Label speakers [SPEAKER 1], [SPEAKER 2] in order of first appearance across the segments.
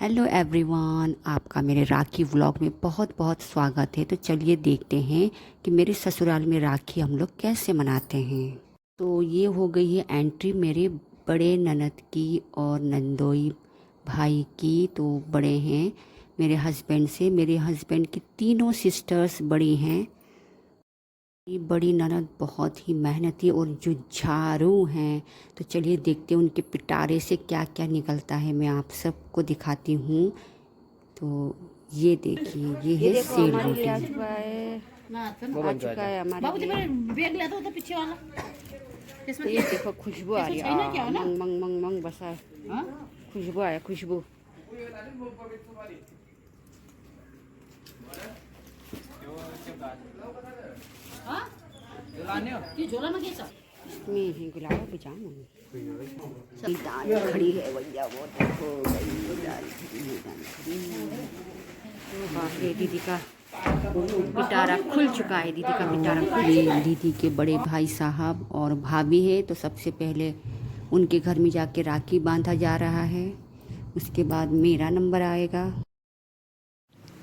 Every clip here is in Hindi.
[SPEAKER 1] हेलो एवरीवन, आपका मेरे राखी व्लॉग में बहुत बहुत स्वागत है। तो चलिए देखते हैं कि मेरे ससुराल में राखी हम लोग कैसे मनाते हैं। तो ये हो गई है एंट्री मेरे बड़े ननद की और नंदोई भाई की। तो बड़े हैं मेरे हस्बैंड से। मेरे हस्बैंड की तीनों सिस्टर्स बड़ी हैं। ये बड़ी ननद बहुत ही मेहनती और जुझारू हैं। तो चलिए देखते हैं उनके पिटारे से क्या क्या निकलता है। मैं आप सबको दिखाती हूँ। तो ये देखिए, ये है सेल रोटी।
[SPEAKER 2] आ चुका है हमारे लिए। तो ये देखो खुशबू आ रही है। मंग मंग मंग मंग बसा खुशबू आया खुशबू। इसमें है गुलाब जामुन। दाल खड़ी है भैया, वो देखो भाई दाल खड़ी है, दाल खड़ी है। तो बाप रे, दीदी का पिटारा खुल चुका है। दीदी का पिटारा खुल चुका है।
[SPEAKER 1] दीदी के बड़े भाई साहब और भाभी है। तो सबसे पहले उनके घर में जाके राखी बांधा जा रहा है। उसके बाद मेरा नंबर आएगा।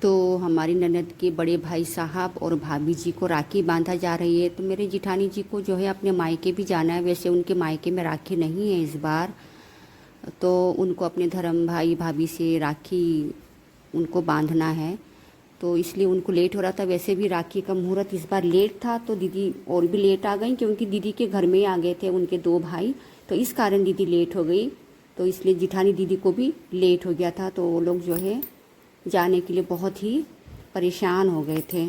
[SPEAKER 1] तो हमारी ननद के बड़े भाई साहब और भाभी जी को राखी बांधा जा रही है। तो मेरे जिठानी जी को जो है अपने मायके भी जाना है। वैसे उनके मायके में राखी नहीं है इस बार। तो उनको अपने धर्म भाई भाभी से राखी उनको बांधना है। तो इसलिए उनको लेट हो रहा था। वैसे भी राखी का मुहूर्त इस बार लेट था, तो दीदी और भी लेट आ गई, क्योंकि दीदी के घर में ही आ गए थे उनके दो भाई। तो इस कारण दीदी लेट हो गई। तो इसलिए जिठानी दीदी को भी लेट हो गया था। तो वो लोग जो है जाने के लिए बहुत ही परेशान हो गए थे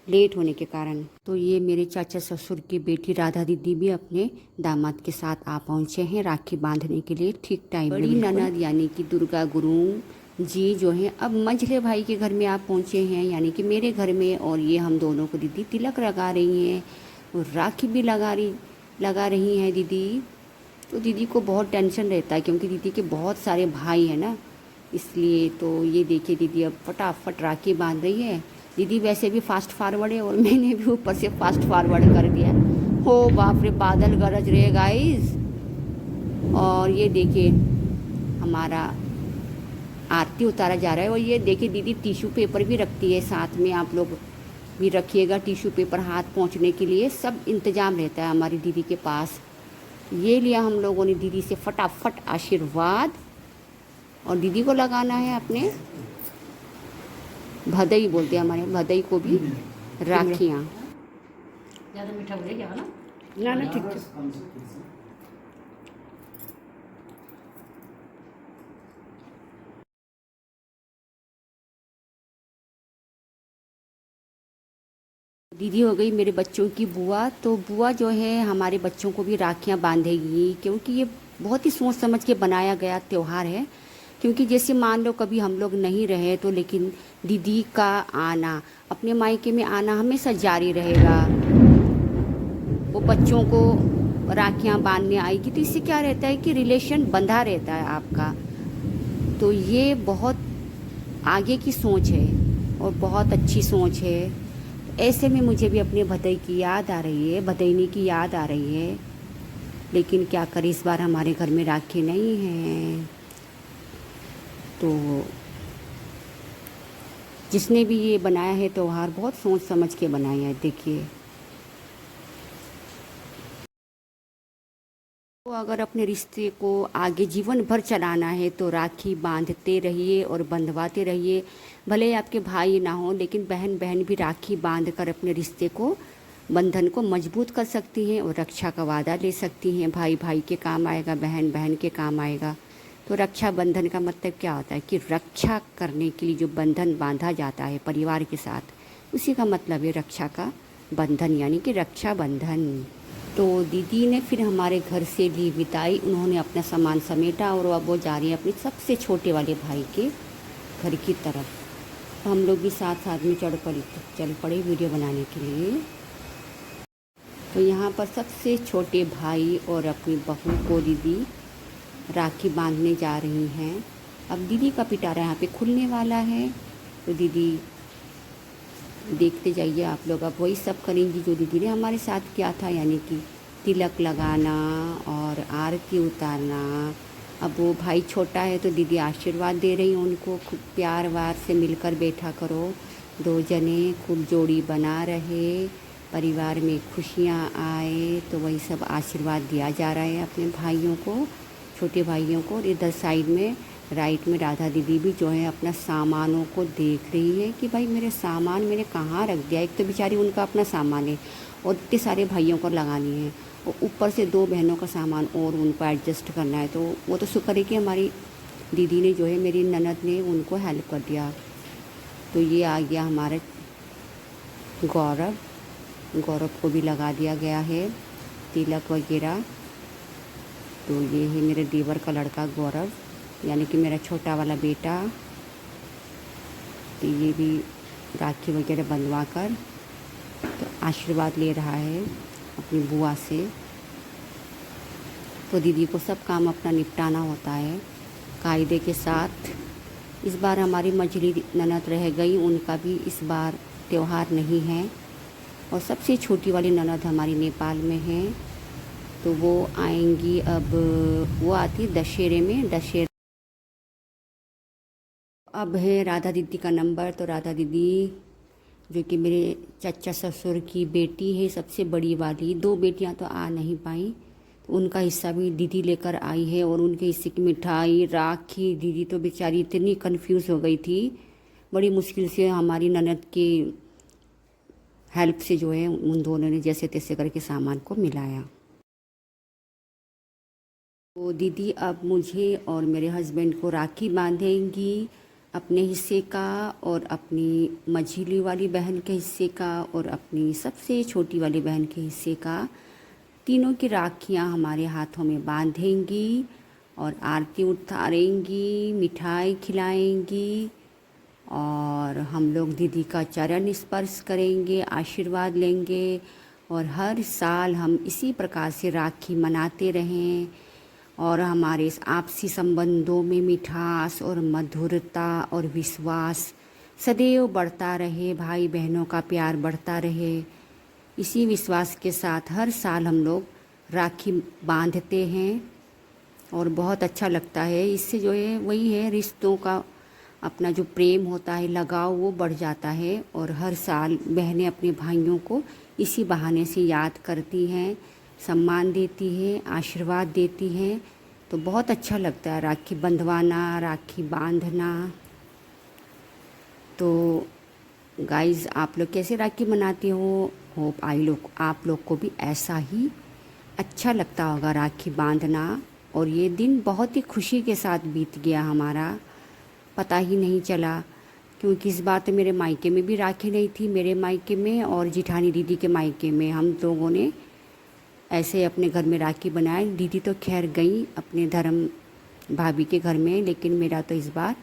[SPEAKER 1] लेट होने के कारण। तो ये मेरे चाचा ससुर की बेटी राधा दीदी भी अपने दामाद के साथ आ पहुँचे हैं राखी बांधने के लिए ठीक टाइम। बड़ी ननद यानी कि दुर्गा गुरु जी जो हैं अब मंझले भाई के घर में आप पहुँचे हैं, यानी कि मेरे घर में। और ये हम दोनों को दीदी तिलक लगा रही हैं और राखी भी लगा रही हैं दीदी। तो दीदी को बहुत टेंशन रहता है, क्योंकि दीदी के बहुत सारे भाई हैं ना, इसलिए। तो ये देखिए दीदी अब फटाफट राखी बांध रही है। दीदी वैसे भी फास्ट फॉरवर्ड है और मैंने भी ऊपर से फास्ट फॉरवर्ड कर दिया। हो बाप रे, बादल गरज रहे गाइस। और ये देखिए हमारा आरती उतारा जा रहा है। और ये देखिए दीदी टिश्यू पेपर भी रखती है साथ में। आप लोग भी रखिएगा टिश्यू पेपर हाथ पोंछने के लिए। सब इंतज़ाम रहता है हमारी दीदी के पास। ये लिया हम लोगों ने दीदी से फटाफट आशीर्वाद। और दीदी को लगाना है अपने भदई बोलते हैं हमारे भदई को भी राखियाँ।
[SPEAKER 2] ज़्यादा मीठा हो गया ना?
[SPEAKER 1] ना ठीक है। दीदी हो गई मेरे बच्चों की बुआ। तो बुआ जो है हमारे बच्चों को भी राखियाँ बांधेगी, क्योंकि ये बहुत ही सोच समझ के बनाया गया त्यौहार है। क्योंकि जैसे मान लो कभी हम लोग नहीं रहे तो, लेकिन दीदी का आना, अपने मायके में आना हमेशा जारी रहेगा। वो बच्चों को राखियाँ बांधने आएगी, तो इससे क्या रहता है कि रिलेशन बंधा रहता है आपका। तो ये बहुत आगे की सोच है और बहुत अच्छी सोच है। ऐसे में मुझे भी अपने भदई की याद आ रही है, भदैनी की याद आ रही है। लेकिन क्या करें, इस बार हमारे घर में राखी नहीं है। तो जिसने भी ये बनाया है त्यौहार बहुत सोच समझ के बनाया है। देखिए, तो अगर अपने रिश्ते को आगे जीवन भर चलाना है तो राखी बांधते रहिए और बंधवाते रहिए। भले ही आपके भाई ना हो, लेकिन बहन बहन भी राखी बांध कर अपने रिश्ते को, बंधन को मजबूत कर सकती हैं और रक्षा का वादा ले सकती हैं। भाई भाई के काम आएगा, बहन बहन के काम आएगा। तो रक्षा बंधन का मतलब क्या होता है कि रक्षा करने के लिए जो बंधन बांधा जाता है परिवार के साथ, उसी का मतलब है रक्षा का बंधन, यानी कि रक्षा बंधन। तो दीदी ने फिर हमारे घर से ली विदाई। उन्होंने अपना सामान समेटा और अब वो जा रही है अपने सबसे छोटे वाले भाई के घर की तरफ। तो हम लोग भी साथ साथ में चल पड़े वीडियो बनाने के लिए। तो यहाँ पर सबसे छोटे भाई और अपनी बहू को दीदी राखी बांधने जा रही हैं। अब दीदी का पिटारा यहाँ पे खुलने वाला है। तो दीदी देखते जाइए आप लोग। अब वही सब करेंगी जो दीदी ने हमारे साथ किया था, यानी कि तिलक लगाना और आरती उतारना अब वो भाई छोटा है तो दीदी आशीर्वाद दे रही हैं उनको, खूब प्यार वार से मिलकर बैठा करो, 2 जने खूब जोड़ी बना रहे, परिवार में खुशियाँ आए, तो वही सब आशीर्वाद दिया जा रहा है अपने भाइयों को, छोटे भाइयों को। और इधर साइड में राइट में राधा दीदी भी जो है अपना सामानों को देख रही है कि भाई मेरे सामान मैंने कहाँ रख दिया। एक तो बेचारी उनका अपना सामान है और इतने सारे भाइयों को लगानी है, और ऊपर से 2 बहनों का सामान और उनको एडजस्ट करना है। तो वो तो शुक्र है कि हमारी दीदी ने जो है, मेरी ननद ने उनको हेल्प कर दिया। तो ये आ गया हमारा गौरव को भी लगा दिया गया है तिलक वगैरह। तो ये है मेरे देवर का लड़का गौरव, यानी कि मेरा छोटा वाला बेटा। तो ये भी राखी वगैरह बंधवा कर तो आशीर्वाद ले रहा है अपनी बुआ से। तो दीदी को सब काम अपना निपटाना होता है कायदे के साथ। इस बार हमारी मझली ननद रह गई, उनका भी इस बार त्यौहार नहीं है। और सबसे छोटी वाली ननद हमारी नेपाल में है, तो वो आएंगी। अब वो आती दशहरे में, दशहरे। अब है राधा दीदी का नंबर। तो राधा दीदी जो कि मेरे चचा ससुर की बेटी है, सबसे बड़ी वाली, 2 बेटियां तो आ नहीं पाई, तो उनका हिस्सा भी दीदी लेकर आई है। और उनके हिस्से की मिठाई, राखी, दीदी तो बेचारी इतनी कंफ्यूज हो गई थी, बड़ी मुश्किल से हमारी ननद की हेल्प से जो है उन दोनों ने जैसे तैसे करके सामान को मिलाया। तो दीदी अब मुझे और मेरे हस्बैंड को राखी बांधेंगी, अपने हिस्से का और अपनी मझिली वाली बहन के हिस्से का और अपनी सबसे छोटी वाली बहन के हिस्से का। तीनों की राखियाँ हमारे हाथों में बांधेंगी और आरती उतारेंगी, मिठाई खिलाएंगी, और हम लोग दीदी का चरण स्पर्श करेंगे, आशीर्वाद लेंगे। और हर साल हम इसी प्रकार से राखी मनाते रहें और हमारे इस आपसी संबंधों में मिठास और मधुरता और विश्वास सदैव बढ़ता रहे, भाई बहनों का प्यार बढ़ता रहे। इसी विश्वास के साथ हर साल हम लोग राखी बांधते हैं और बहुत अच्छा लगता है। इससे जो है वही है, रिश्तों का अपना जो प्रेम होता है, लगाव, वो बढ़ जाता है। और हर साल बहनें अपने भाइयों को इसी बहाने से याद करती हैं, सम्मान देती हैं, आशीर्वाद देती हैं। तो बहुत अच्छा लगता है राखी बंधवाना, राखी बांधना। तो गाइज़, आप लोग कैसे राखी मनाते हो? होप आप लोग को भी ऐसा ही अच्छा लगता होगा राखी बांधना। और ये दिन बहुत ही खुशी के साथ बीत गया हमारा, पता ही नहीं चला, क्योंकि इस बार तो मेरे मायके में भी राखी नहीं थी, मेरे मायके में और जिठानी दीदी के मायके में। हम लोगों ने ऐसे अपने घर में राखी बनाई। दीदी तो खैर गई अपने धर्म भाभी के घर में, लेकिन मेरा तो इस बार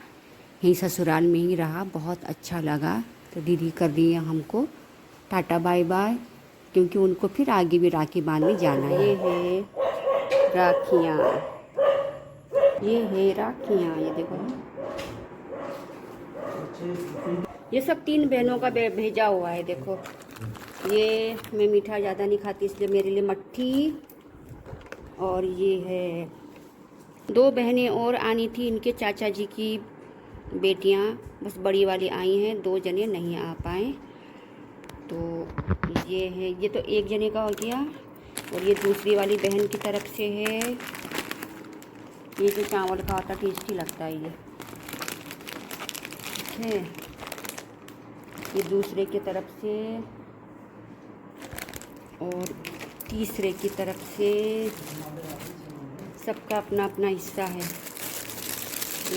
[SPEAKER 1] यहीं ससुराल में ही रहा, बहुत अच्छा लगा। तो दीदी कर रही है हमको टाटा बाय बाय, क्योंकि उनको फिर आगे भी राखी बांधने जाना है। ये है राखियाँ, ये है राखियाँ, ये देखो, ये सब 3 बहनों का भेजा हुआ है। देखो, ये मैं मीठा ज़्यादा नहीं खाती, इसलिए मेरे लिए मट्ठी। और ये है 2 बहनें और आनी थी, इनके चाचा जी की बेटियां, बस बड़ी वाली आई हैं, 2 जने नहीं आ पाए। तो ये है, ये तो 1 जने का हो गया। और ये दूसरी वाली बहन की तरफ से है। ये जो चावल का होता, टेस्टी लगता है ये। ठीक है, ये दूसरे की तरफ से और तीसरे की तरफ से, सबका अपना अपना हिस्सा है।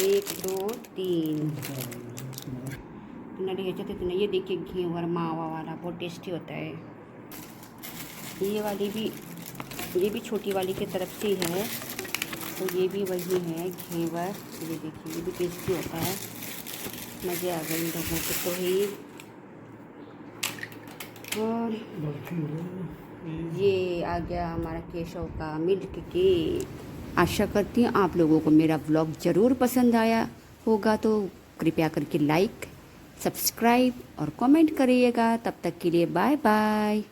[SPEAKER 1] 1 2 3 इतना। ये देखिए घेवर मावा वाला बहुत टेस्टी होता है। ये भी छोटी वाली की तरफ से है, तो ये भी वही है घेवर। ये देखिए, ये भी टेस्टी होता है। मज़े आ गए इन लोगों को तो ही। और ये आ गया हमारा केशव का मिल्क केक। आशा करती हूँ आप लोगों को मेरा व्लॉग ज़रूर पसंद आया होगा, तो कृपया करके लाइक, सब्सक्राइब और कमेंट करिएगा। तब तक के लिए बाय बाय।